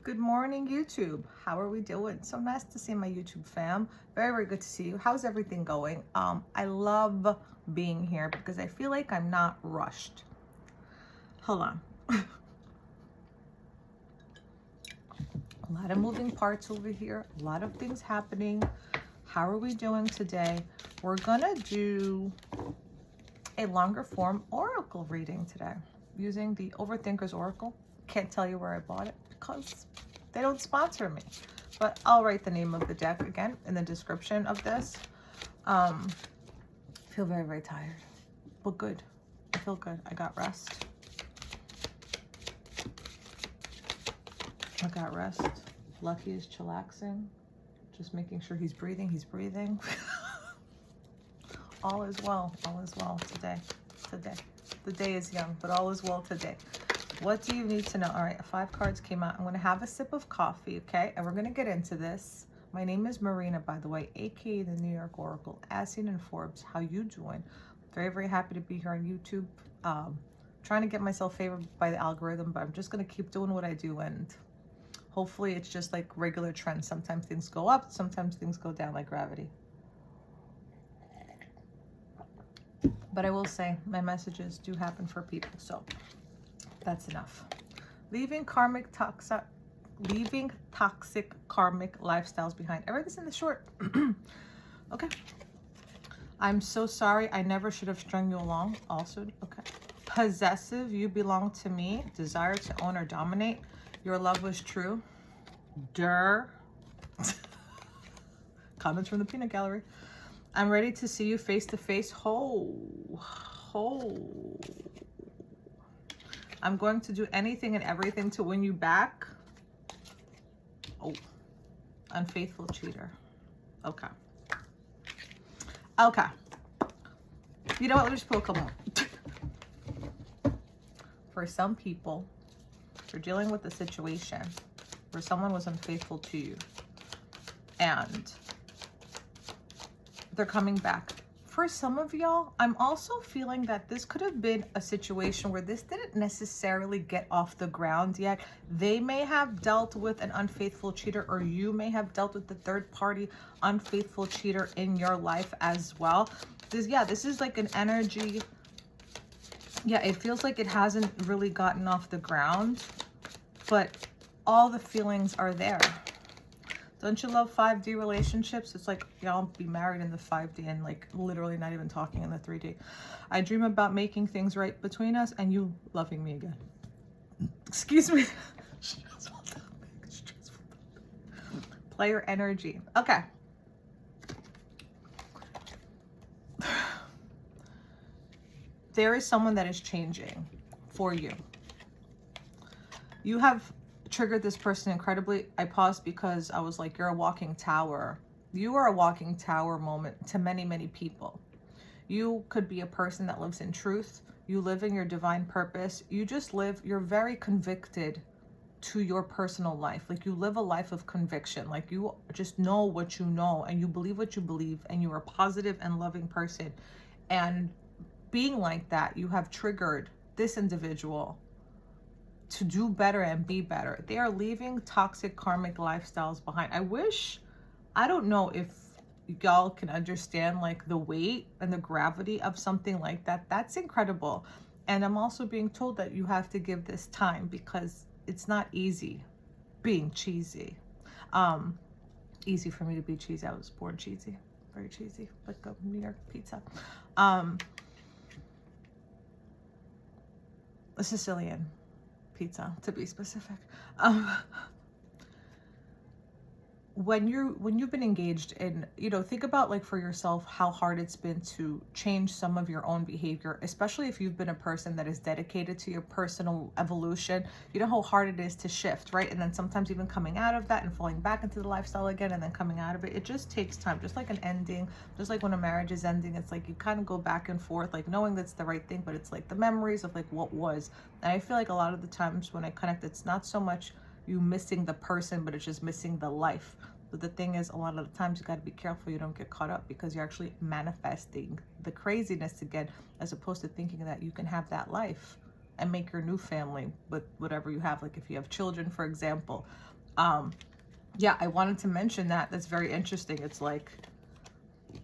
Good morning, YouTube. How are we doing? So nice to see my YouTube fam. Very, very good to see you. How's everything going? I love being here because I feel like I'm not rushed. Hold on. A lot of moving parts over here. A lot of things happening. How are we doing today? We're gonna do a longer form oracle reading today using the Overthinkers Oracle. Can't tell you where I bought it because they don't sponsor me, but I'll write the name of the deck again in the description of this. Feel very, very tired, but good. I feel good. I got rest. Lucky is chillaxing, just making sure he's breathing. All is well today. The day is young, but all is well today. What do you need to know? All right, 5 cards came out. I'm going to have a sip of coffee, okay? And we're going to get into this. My name is Marina, by the way, aka the New York Oracle, as seen in Forbes. How you doing? Very, very happy to be here on YouTube. Trying to get myself favored by the algorithm, but I'm just going to keep doing what I do, and hopefully it's just like regular trends. Sometimes things go up, sometimes things go down like gravity. But I will say my messages do happen for people, so that's enough. Leaving toxic karmic lifestyles behind. Everything's in the short. Okay. I'm so sorry. I never should have strung you along. Also, okay. Possessive. You belong to me. Desire to own or dominate. Your love was true. Comments from the peanut gallery. I'm ready to see you face to face. I'm going to do anything and everything to win you back. Oh, unfaithful cheater. Okay. You know what? Let me just pull a couple more. For some people, you're dealing with a situation where someone was unfaithful to you and they're coming back. For some of y'all, I'm also feeling that this could have been a situation where this didn't necessarily get off the ground yet. They may have dealt with an unfaithful cheater, or you may have dealt with the third party unfaithful cheater in your life as well. This is like an energy. Yeah, it feels like it hasn't really gotten off the ground, but all the feelings are there. Don't you love 5D relationships? It's like y'all be married in the 5D and like literally not even talking in the 3D. I dream about making things right between us and you loving me again. Excuse me. Player energy. Okay. There is someone that is changing for you. You have triggered this person incredibly. I paused because I was like, you're a walking tower. You are a walking tower moment to many, many people. You could be a person that lives in truth. You live in your divine purpose. You're very convicted to your personal life. Like you live a life of conviction. Like you just know what you know and you believe what you believe and you're a positive and loving person. And being like that, you have triggered this individual to do better and be better. They are leaving toxic karmic lifestyles behind. I don't know if y'all can understand like the weight and the gravity of something like that. That's incredible. And I'm also being told that you have to give this time because it's not easy being cheesy. Easy for me to be cheesy. I was born cheesy, very cheesy, like a New York pizza. A Sicilian pizza to be specific. When you've been engaged in, think about like for yourself how hard it's been to change some of your own behavior, especially if you've been a person that is dedicated to your personal evolution. You know how hard it is to shift, right? And then sometimes even coming out of that and falling back into the lifestyle again and then coming out of it, it just takes time. Just like an ending, just like when a marriage is ending, it's like you kind of go back and forth, like knowing that's the right thing, but it's like the memories of like what was. And I feel like a lot of the times when I connect, it's not so much you missing the person, but it's just missing the life. But the thing is, a lot of the times you got to be careful you don't get caught up because you're actually manifesting the craziness again, as opposed to thinking that you can have that life and make your new family with whatever you have. Like if you have children, for example, Yeah, I wanted to mention that. That's very interesting. It's like,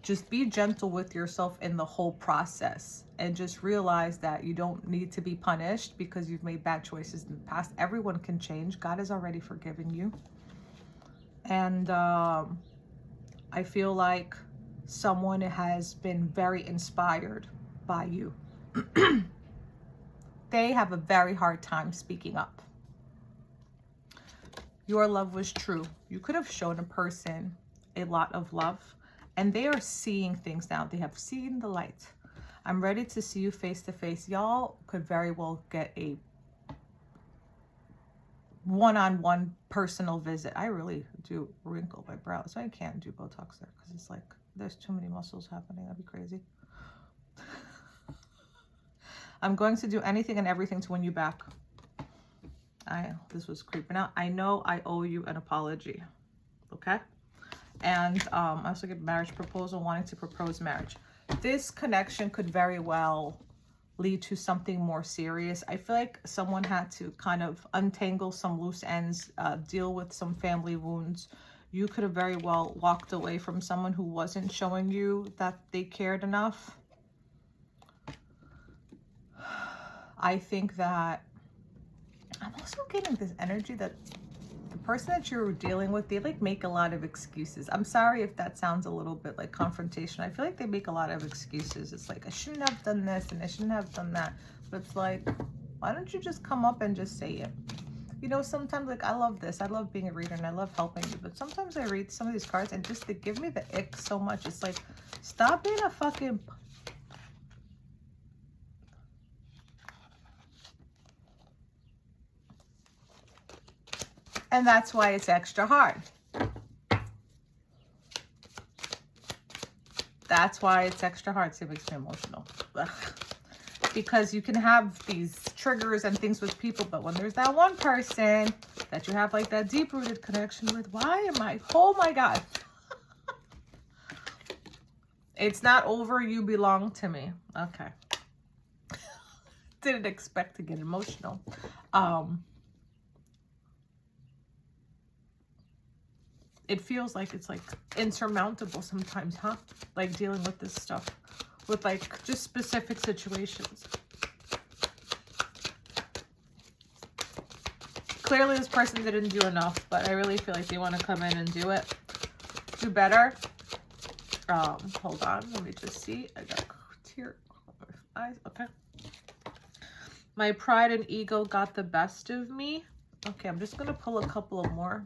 just be gentle with yourself in the whole process, and just realize that you don't need to be punished because you've made bad choices in the past. Everyone can change. God has already forgiven you. And I feel like someone has been very inspired by you. They have a very hard time speaking up. Your love was true. You could have shown a person a lot of love, and they are seeing things now. They have seen the light. I'm ready to see you face to face. Y'all could very well get a one-on-one personal visit. I really do wrinkle my brows. I can't do Botox there because it's like there's too many muscles happening. That'd be crazy. I'm going to do anything and everything to win you back. This was creeping out. I know I owe you an apology. Okay? And I also get marriage proposal, wanting to propose marriage. This connection could very well lead to something more serious. I feel like someone had to kind of untangle some loose ends, deal with some family wounds. You could have very well walked away from someone who wasn't showing you that they cared enough. I think that I'm also getting this energy that the person that you're dealing with, they like make a lot of excuses. I'm sorry if that sounds a little bit like confrontation. I feel like they make a lot of excuses. It's like, I shouldn't have done this and I shouldn't have done that. But it's like, why don't you just come up and just say it? You know, sometimes, like, I love this. I love being a reader and I love helping you. But sometimes I read some of these cards and just they give me the ick so much. It's like, stop being a fucking... And that's why it's extra hard. That's why it's extra hard. See, it makes me emotional. Ugh. Because you can have these triggers and things with people, but when there's that one person that you have like that deep-rooted connection with, why am I? Oh my God. It's not over. You belong to me. Okay. Didn't expect to get emotional. It feels like it's like insurmountable sometimes, huh? Like dealing with this stuff with like just specific situations. Clearly this person didn't do enough, but I really feel like they want to come in and do it. Do better. Hold on. Let me just see. I got tear eyes. Okay. My pride and ego got the best of me. Okay, I'm just going to pull a couple of more.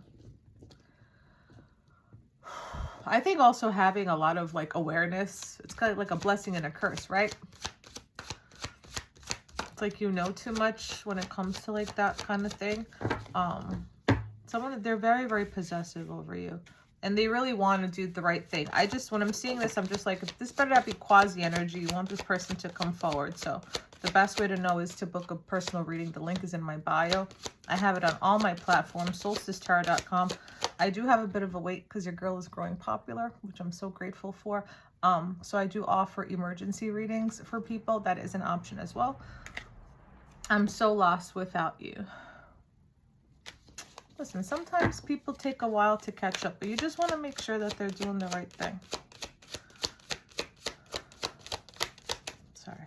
I think also having a lot of like awareness, it's kind of like a blessing and a curse, right? It's like you know too much when it comes to like that kind of thing. Someone, they're very, very possessive over you. And they really want to do the right thing. When I'm seeing this, I'm just like, this better not be quasi energy. You want this person to come forward. So the best way to know is to book a personal reading. The link is in my bio. I have it on all my platforms, solsticetarot.com. I do have a bit of a wait because your girl is growing popular, which I'm so grateful for. So I do offer emergency readings for people. That is an option as well. I'm so lost without you. Listen, sometimes people take a while to catch up, but you just want to make sure that they're doing the right thing. Sorry.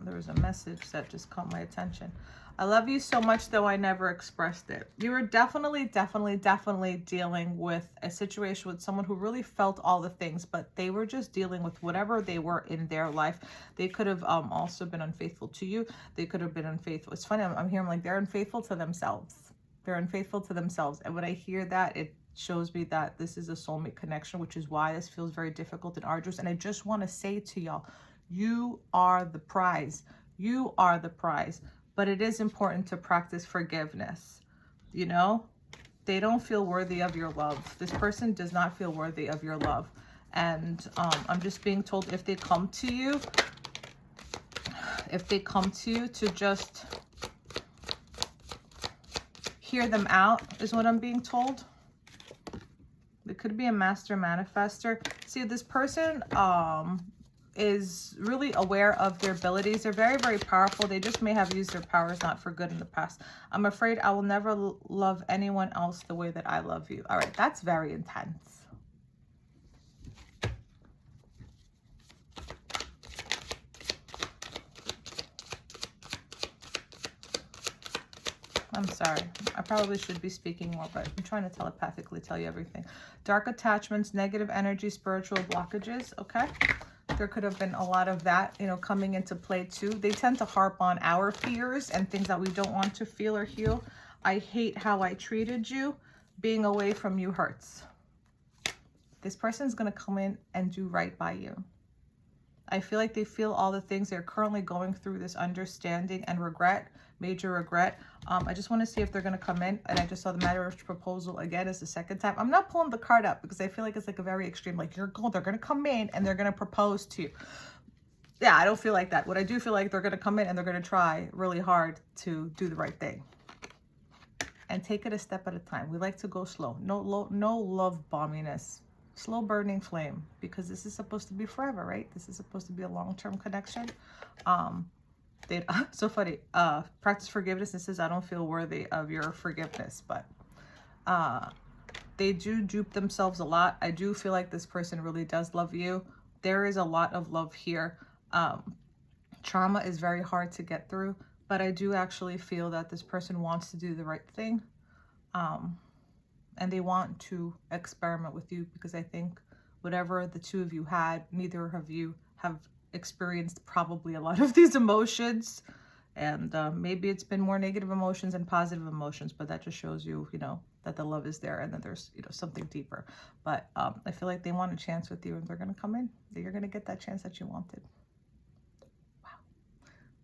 There was a message that just caught my attention. I love you so much, though I never expressed it. You were definitely dealing with a situation with someone who really felt all the things, but they were just dealing with whatever they were in their life. They could have also been unfaithful to you. They could have been unfaithful. It's funny, I'm hearing like they're unfaithful to themselves. They're unfaithful to themselves. And when I hear that, it shows me that this is a soulmate connection, which is why this feels very difficult and arduous. And I just want to say to y'all, you are the prize. You are the prize. But it is important to practice forgiveness. You know, they don't feel worthy of your love. This person does not feel worthy of your love. And I'm just being told if they come to you, to just hear them out is what I'm being told. It could be a master manifester. See, this person is really aware of their abilities. They're very, very powerful. They just may have used their powers not for good in the past. I'm afraid I will never love anyone else the way that I love you. All right, that's very intense. I'm sorry. I probably should be speaking more, but I'm trying to telepathically tell you everything. Dark attachments, negative energy, spiritual blockages, okay? There could have been a lot of that, you know, coming into play too. They tend to harp on our fears and things that we don't want to feel or heal. I hate how I treated you. Being away from you hurts. This person's going to come in and do right by you. I feel like they feel all the things they're currently going through, this understanding and regret, major regret. I just want to see if they're going to come in. And I just saw the marriage proposal again as the second time. I'm not pulling the card up because I feel like it's like a very extreme, like they're going to come in and they're going to propose to you. Yeah, I don't feel like that. What I do feel like they're going to come in and they're going to try really hard to do the right thing. And take it a step at a time. We like to go slow. No love bomminess. Slow burning flame, because this is supposed to be forever, right? This is supposed to be a long-term connection. So funny. Practice forgiveness. It says, I don't feel worthy of your forgiveness, but they do dupe themselves a lot. I do feel like this person really does love you. There is a lot of love here. Trauma is very hard to get through, but I do actually feel that this person wants to do the right thing. And they want to experiment with you, because I think whatever the two of you had, neither of you have experienced probably a lot of these emotions. And maybe it's been more negative emotions and positive emotions, but that just shows you, you know, that the love is there and that there's, you know, something deeper. But I feel like they want a chance with you and they're going to come in. You're going to get that chance that you wanted. Wow.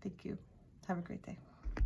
Thank you. Have a great day.